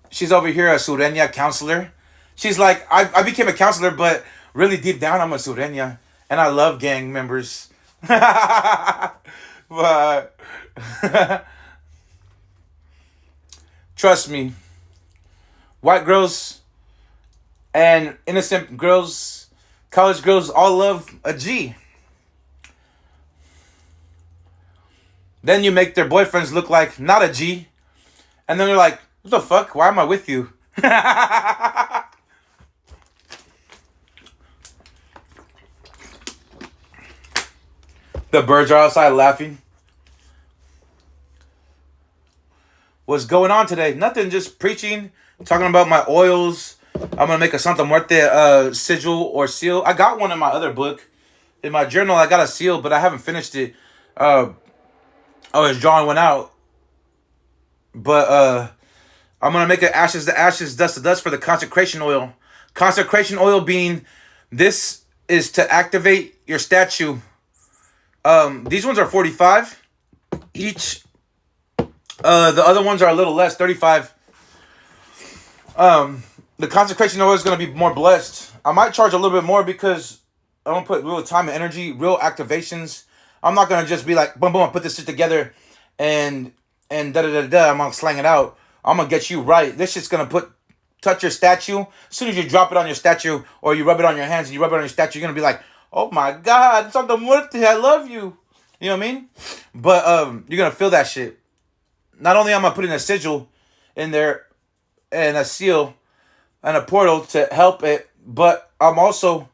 She's over here, a Sureña counselor. She's like, I became a counselor, but really deep down, I'm a Sureña, and I love gang members. But trust me, white girls and innocent girls, college girls, all love a G. Then you make their boyfriends look like not a G, and then they're like, what the fuck? Why am I with you? The birds are outside laughing. What's going on today? Nothing, just preaching, talking about my oils. I'm going to make a Santa Muerte sigil or seal. I got one in my other book. In my journal, I got a seal, but I haven't finished it. I was drawing one out. But I'm going to make it ashes to ashes, dust to dust for the consecration oil. Consecration oil being, this is to activate your statue. These ones are 45 each. The other ones are a little less, 35. The consecration oil is going to be more blessed. I might charge a little bit more because I'm going to put real time and energy, real activations. I'm not going to just be like, boom, boom, I put this shit together and da-da-da-da, I'm going to slang it out. I'm going to get you right. This shit's going to touch your statue. As soon as you drop it on your statue or you rub it on your hands and you rub it on your statue, you're going to be like, oh my God, Santa Muerte, I love you. You know what I mean? But you're going to feel that shit. Not only am I putting a sigil in there and a seal and a portal to help it, but I'm also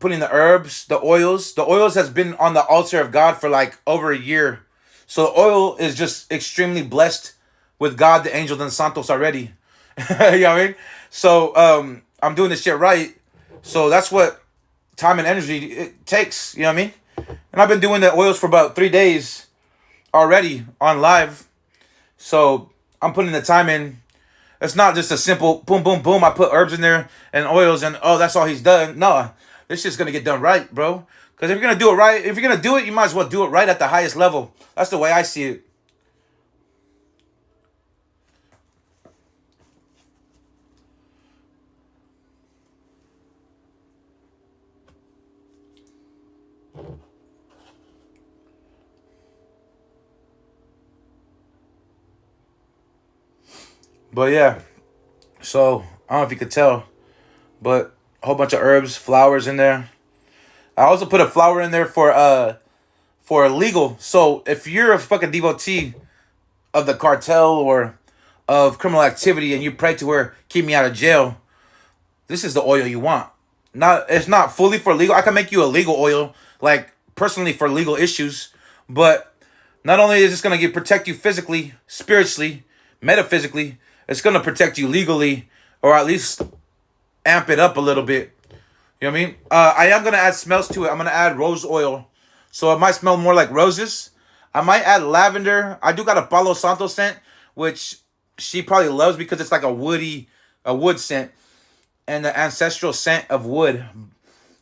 putting the herbs, the oils. The oils has been on the altar of God for like over a year. So the oil is just extremely blessed with God, the angels, and Santos already. You know what I mean? So I'm doing this shit right. So that's what time and energy it takes. You know what I mean? And I've been doing the oils for about 3 days already on live. So I'm putting the time in. It's not just a simple boom, boom, boom. I put herbs in there and oils and oh, that's all he's done. No, this shit's gonna get done right, bro. Because if you're gonna do it right, if you're gonna do it, you might as well do it right at the highest level. That's the way I see it. But yeah, so I don't know if you could tell, but a whole bunch of herbs, flowers in there. I also put a flower in there for legal. So if you're a fucking devotee of the cartel or of criminal activity, and you pray to her, keep me out of jail, this is the oil you want. Not, it's not fully for legal. I can make you a legal oil, like personally for legal issues, but not only is this gonna protect you physically, spiritually, metaphysically, it's gonna protect you legally, or at least amp it up a little bit. You know what I mean? I am gonna add smells to it. I'm gonna add rose oil, so it might smell more like roses. I might add lavender. I do got a Palo Santo scent, which she probably loves because it's like a wood scent, and the ancestral scent of wood.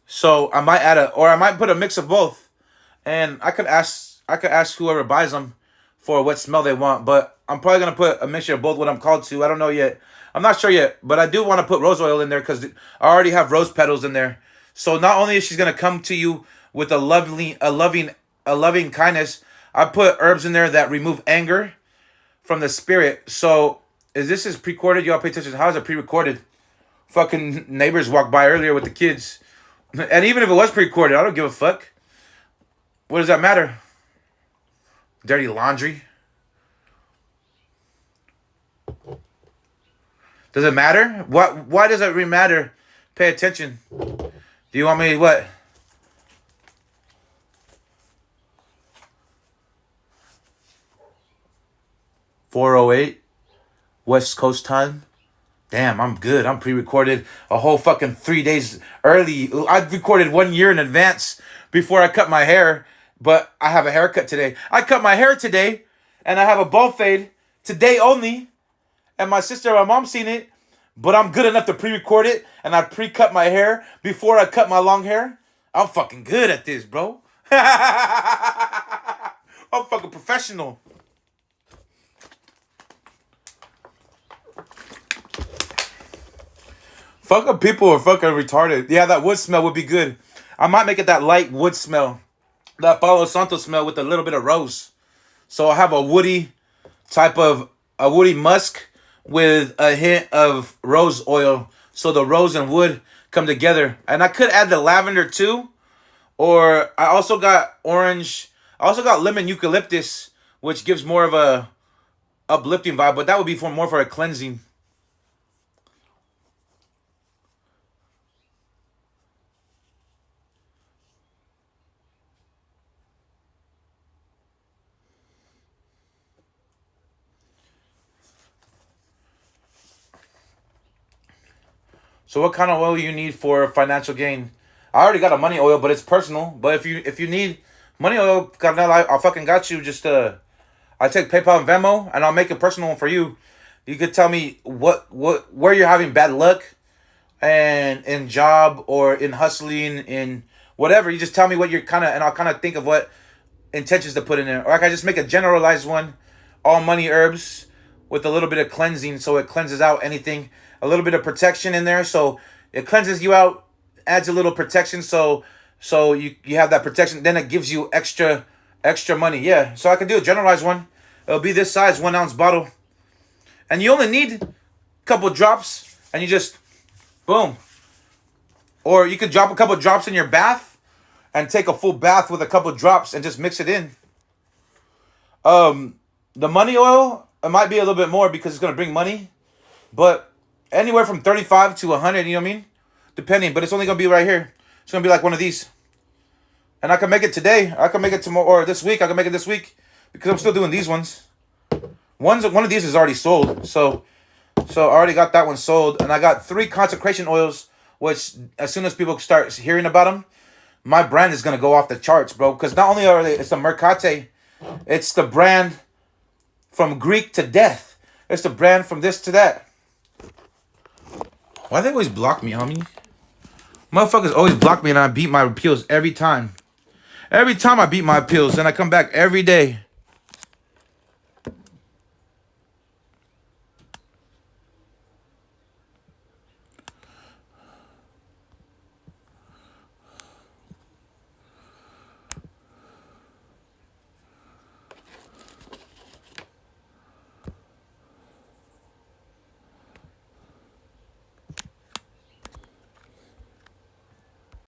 So I might add or I might put a mix of both, and I could ask whoever buys them for what smell they want. But I'm probably gonna put a mixture of both. What I'm called to, I don't know yet. I'm not sure yet, but I do want to put rose oil in there because I already have rose petals in there. So not only is she gonna come to you with a loving kindness, I put herbs in there that remove anger from the spirit. So is this is pre-recorded? Y'all pay attention. How is it pre-recorded? Fucking neighbors walked by earlier with the kids. And even if it was pre-recorded, I don't give a fuck. What does that matter? Dirty laundry. Does it matter? Why does it really matter? Pay attention. Do you want me what? .408 West Coast time. Damn, I'm good. I'm pre-recorded a whole fucking 3 days early. I've recorded 1 year in advance before I cut my hair, but I have a haircut today. I cut my hair today, and I have a bald fade today only, and my sister and my mom seen it, but I'm good enough to pre-record it, and I pre-cut my hair before I cut my long hair. I'm fucking good at this, bro. I'm fucking professional. Fucking people are fucking retarded. Yeah, that wood smell would be good. I might make it that light wood smell. That Palo Santo smell with a little bit of rose. So I have a woody a woody musk with a hint of rose oil. So the rose and wood come together. And I could add the lavender too. Or I also got orange. I also got lemon eucalyptus, which gives more of a uplifting vibe. But that would be more for a cleansing. So what kind of oil you need for financial gain? I already got a money oil, but it's personal. But if you need money oil, carnal, I fucking got you. Just I take PayPal and Venmo, and I'll make a personal one for you. You could tell me where you're having bad luck, and in job or in hustling, in whatever. You just tell me what you're and I'll kind of think of what intentions to put in there. Or I can just make a generalized one, all money herbs with a little bit of cleansing, so it cleanses out anything. A little bit of protection in there, so it cleanses you out, adds a little protection, so you have that protection. Then it gives you extra money. Yeah, so I can do a generalized one. It'll be this size, 1 ounce bottle, and you only need a couple drops, and you just boom. Or you could drop a couple drops in your bath, and take a full bath with a couple drops, and just mix it in. The money oil, it might be a little bit more because it's gonna bring money, but anywhere from 35 to 100, you know what I mean? Depending, but it's only gonna be right here. It's gonna be like one of these. And I can make it today. I can make it tomorrow or this week. I can make it this week because I'm still doing these ones. One of these is already sold. So I already got that one sold. And I got 3 consecration oils, which as soon as people start hearing about them, my brand is gonna go off the charts, bro. Because not only are it's the Mercate, it's the brand from Greek to death. It's the brand from this to that. Why they always block me, homie? Motherfuckers always block me and I beat my appeals every time. Every time I beat my appeals, and I come back every day.